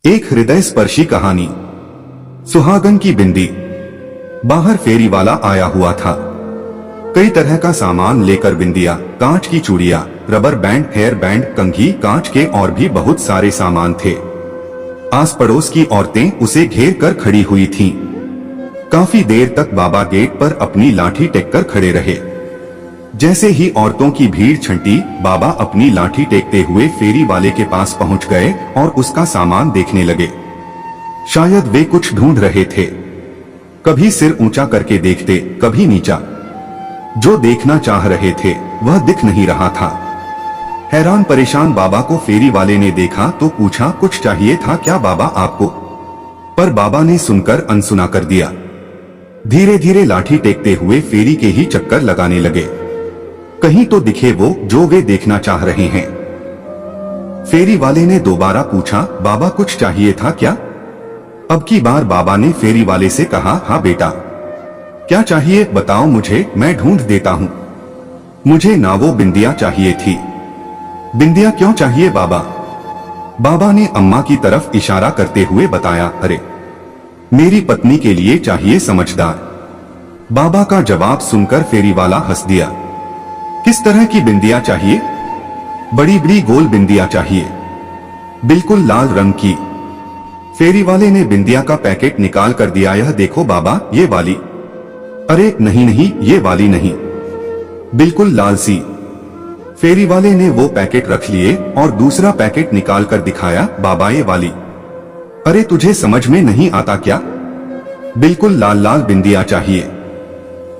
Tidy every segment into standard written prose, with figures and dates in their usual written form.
एक हृदय स्पर्शी कहानी। सुहागन की बिंदी। बाहर फेरी वाला आया हुआ था। कई तरह का सामान लेकर बिंदिया, कांच की चूड़ियां, रबर बैंड, हेयर बैंड, कंघी, कांच के और भी बहुत सारे सामान थे। आस पड़ोस की औरतें उसे घेर कर खड़ी हुई थीं। काफी देर तक बाबा गेट पर अपनी लाठी टेककर खड़े रहे। जैसे ही औरतों की भीड़ छंटी, बाबा अपनी लाठी टेकते हुए फेरी वाले के पास पहुंच गए और उसका सामान देखने लगे। शायद वे कुछ ढूंढ रहे थे। कभी सिर ऊंचा करके देखते, कभी नीचा। जो देखना चाह रहे थे वह दिख नहीं रहा था। हैरान परेशान बाबा को फेरी वाले ने देखा तो पूछा, कुछ चाहिए था क्या बाबा आपको? पर बाबा ने सुनकर अनसुना कर दिया। धीरे धीरे लाठी टेकते हुए फेरी के ही चक्कर लगाने लगे। कहीं तो दिखे वो जो वे देखना चाह रहे हैं। फेरी वाले ने दोबारा पूछा, बाबा कुछ चाहिए था क्या? अब की बार बाबा ने फेरी वाले से कहा, हाँ बेटा, क्या चाहिए बताओ मुझे, मैं ढूंढ देता हूं। मुझे ना वो बिंदिया चाहिए थी। बिंदिया क्यों चाहिए बाबा? बाबा ने अम्मा की तरफ इशारा करते हुए बताया, अरे मेरी पत्नी के लिए चाहिए समझदार। बाबा का जवाब सुनकर फेरी वाला हंस दिया। किस तरह की बिंदिया चाहिए? बड़ी बड़ी गोल बिंदिया चाहिए, बिल्कुल लाल रंग की। फेरी वाले ने बिंदिया का पैकेट निकाल कर दिया। यह देखो बाबा, ये वाली। अरे नहीं नहीं, ये वाली नहीं, बिल्कुल लाल सी। फेरी वाले ने वो पैकेट रख लिए और दूसरा पैकेट निकाल कर दिखाया, बाबा ये वाली। अरे तुझे समझ में नहीं आता क्या? बिल्कुल लाल लाल बिंदिया चाहिए।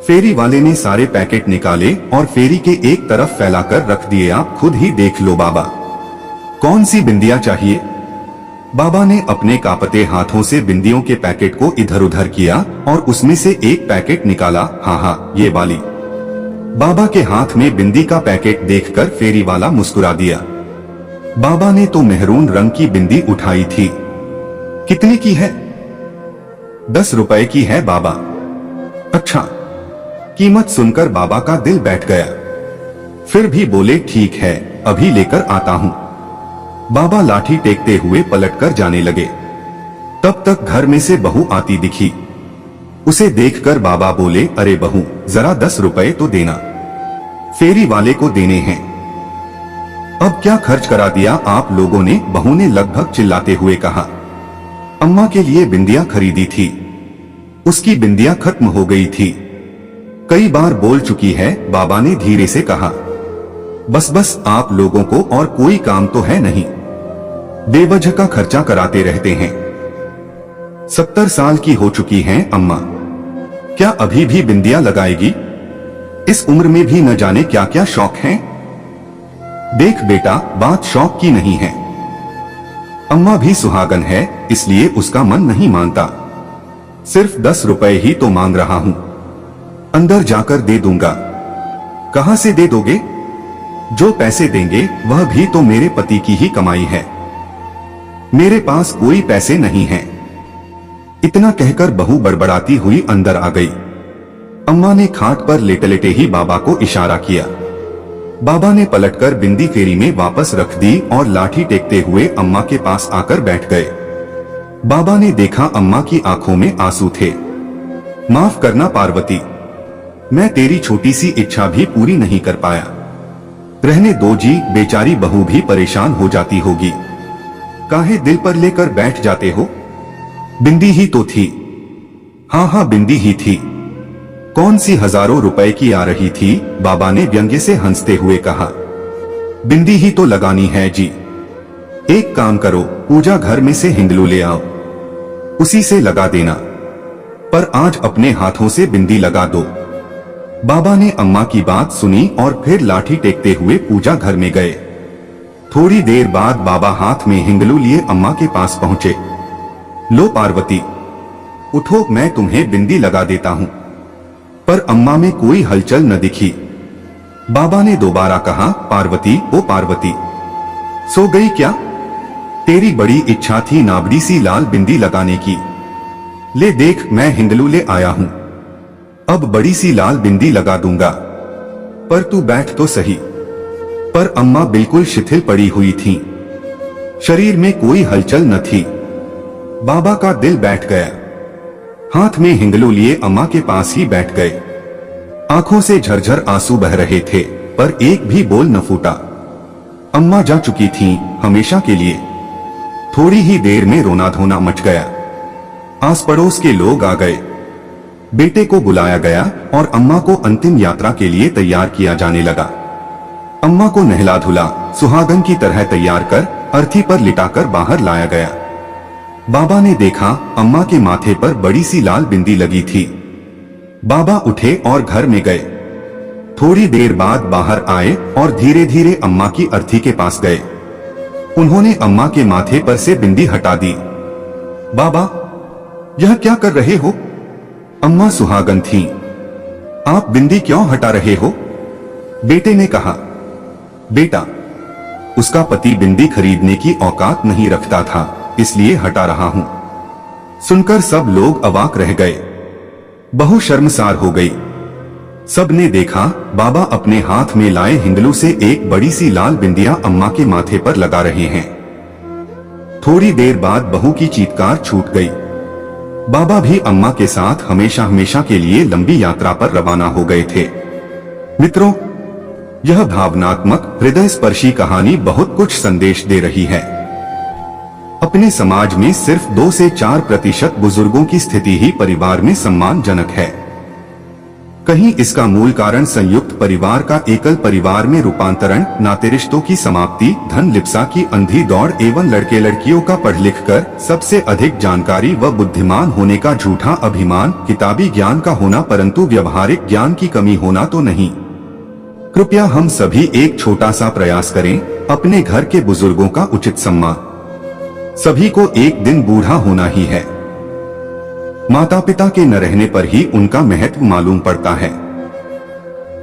फेरी वाले ने सारे पैकेट निकाले और फेरी के एक तरफ फैलाकर रख दिए। आप खुद ही देख लो बाबा, कौन सी बिंदिया चाहिए? बाबा ने अपने कांपते हाथों से बिंदियों के पैकेट को इधर उधर किया और उसमें से एक पैकेट निकाला। हाँ हाँ, ये वाली। बाबा के हाथ में बिंदी का पैकेट देखकर फेरी वाला मुस्कुरा दिया। बाबा ने तो मेहरून रंग की बिंदी उठाई थी। कितने की है? 10 रुपए की है बाबा। अच्छा। कीमत सुनकर बाबा का दिल बैठ गया। फिर भी बोले, ठीक है, अभी लेकर आता हूं। बाबा लाठी टेकते हुए पलटकर जाने लगे। तब तक घर में से बहू आती दिखी। उसे देखकर बाबा बोले, अरे बहू, जरा 10 रुपए तो देना, फेरी वाले को देने हैं। अब क्या खर्च करा दिया आप लोगों ने? बहू ने लगभग चिल्लाते हुए कहा। अम्मा के लिए बिंदिया खरीदी थी, उसकी बिंदिया खत्म हो गई थी। कई बार बोल चुकी है, बाबा ने धीरे से कहा। बस बस, आप लोगों को और कोई काम तो है नहीं, बेवजह का खर्चा कराते रहते हैं। 70 साल की हो चुकी हैं अम्मा, क्या अभी भी बिंदिया लगाएगी? इस उम्र में भी न जाने क्या क्या शौक हैं। देख बेटा, बात शौक की नहीं है। अम्मा भी सुहागन है, इसलिए उसका मन नहीं मानता। सिर्फ 10 रुपए ही तो मांग रहा हूं, अंदर जाकर दे दूंगा। कहां से दे दोगे? जो पैसे देंगे वह भी तो मेरे पति की ही कमाई है। मेरे पास कोई पैसे नहीं हैं। इतना कहकर बहू बड़बड़ाती हुई अंदर आ गई। अम्मा ने खाट पर लेटे लेटे ही बाबा को इशारा किया। बाबा ने पलटकर बिंदी फेरी में वापस रख दी और लाठी टेकते हुए अम्मा के पास आकर बैठ गए। बाबा ने देखा अम्मा की आंखों में आंसू थे। माफ करना पार्वती, मैं तेरी छोटी सी इच्छा भी पूरी नहीं कर पाया। रहने दो जी, बेचारी बहू भी परेशान हो जाती होगी। काहे दिल पर लेकर बैठ जाते हो? बिंदी ही तो थी। हाँ हाँ, बिंदी ही थी। कौन सी हजारों रुपए की आ रही थी? बाबा ने व्यंग्य से हंसते हुए कहा। बिंदी ही तो लगानी है जी। एक काम करो, पूजा घर में से हिंदलू ले आओ, उसी से लगा देना। पर आज अपने हाथों से बिंदी लगा दो। बाबा ने अम्मा की बात सुनी और फिर लाठी टेकते हुए पूजा घर में गए। थोड़ी देर बाद बाबा हाथ में हिंगलू लिए अम्मा के पास पहुंचे। लो पार्वती, उठो, मैं तुम्हें बिंदी लगा देता हूं। पर अम्मा में कोई हलचल न दिखी। बाबा ने दोबारा कहा, पार्वती, ओ पार्वती, सो गई क्या? तेरी बड़ी इच्छा थी ना बड़ी सी लाल बिंदी लगाने की। ले देख, मैं हिंगलू ले आया हूं, अब बड़ी सी लाल बिंदी लगा दूंगा। पर तू बैठ तो सही। पर अम्मा बिल्कुल शिथिल पड़ी हुई थीं। शरीर में कोई हलचल न थी। बाबा का दिल बैठ गया। हाथ में हिंगलू लिए अम्मा के पास ही बैठ गए। आंखों से झरझर आंसू बह रहे थे, पर एक भी बोल न फूटा। अम्मा जा चुकी थीं हमेशा के लिए। थोड़ी ही देर में रोना धोना मच गया। आस पड़ोस के लोग आ गए। बेटे को बुलाया गया और अम्मा को अंतिम यात्रा के लिए तैयार किया जाने लगा। अम्मा को नहला धुला सुहागन की तरह तैयार कर अर्थी पर लिटाकर बाहर लाया गया। बाबा ने देखा अम्मा के माथे पर बड़ी सी लाल बिंदी लगी थी। बाबा उठे और घर में गए। थोड़ी देर बाद बाहर आए और धीरे धीरे अम्मा की अर्थी के पास गए। उन्होंने अम्मा के माथे पर से बिंदी हटा दी। बाबा, यह क्या कर रहे हो? अम्मा सुहागन थीं। आप बिंदी क्यों हटा रहे हो? बेटे ने कहा। बेटा, उसका पति बिंदी खरीदने की औकात नहीं रखता था, इसलिए हटा रहा हूं। सुनकर सब लोग अवाक रह गए। बहू शर्मसार हो गई। सब ने देखा बाबा अपने हाथ में लाए हिंगलू से एक बड़ी सी लाल बिंदिया अम्मा के माथे पर लगा रहे हैं। थोड़ी देर बाद बहू की चीत्कार छूट गई। बाबा भी अम्मा के साथ हमेशा हमेशा के लिए लंबी यात्रा पर रवाना हो गए थे। मित्रों, यह भावनात्मक हृदय स्पर्शी कहानी बहुत कुछ संदेश दे रही है। अपने समाज में सिर्फ 2 से 4% बुजुर्गों की स्थिति ही परिवार में सम्मानजनक है। कहीं इसका मूल कारण संयुक्त परिवार का एकल परिवार में रूपांतरण, नाते रिश्तों की समाप्ति, धन लिप्सा की अंधी दौड़ एवं लड़के लड़कियों का पढ़ लिख कर सबसे अधिक जानकारी व बुद्धिमान होने का झूठा अभिमान, किताबी ज्ञान का होना परंतु व्यवहारिक ज्ञान की कमी होना तो नहीं। कृपया हम सभी एक छोटा सा प्रयास करें, अपने घर के बुजुर्गों का उचित सम्मान। सभी को एक दिन बूढ़ा होना ही है। माता पिता के न रहने पर ही उनका महत्व मालूम पड़ता है।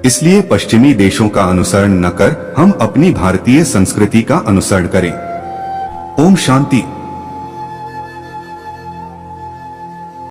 इसलिए पश्चिमी देशों का अनुसरण न कर हम अपनी भारतीय संस्कृति का अनुसरण करें। ओम शांति।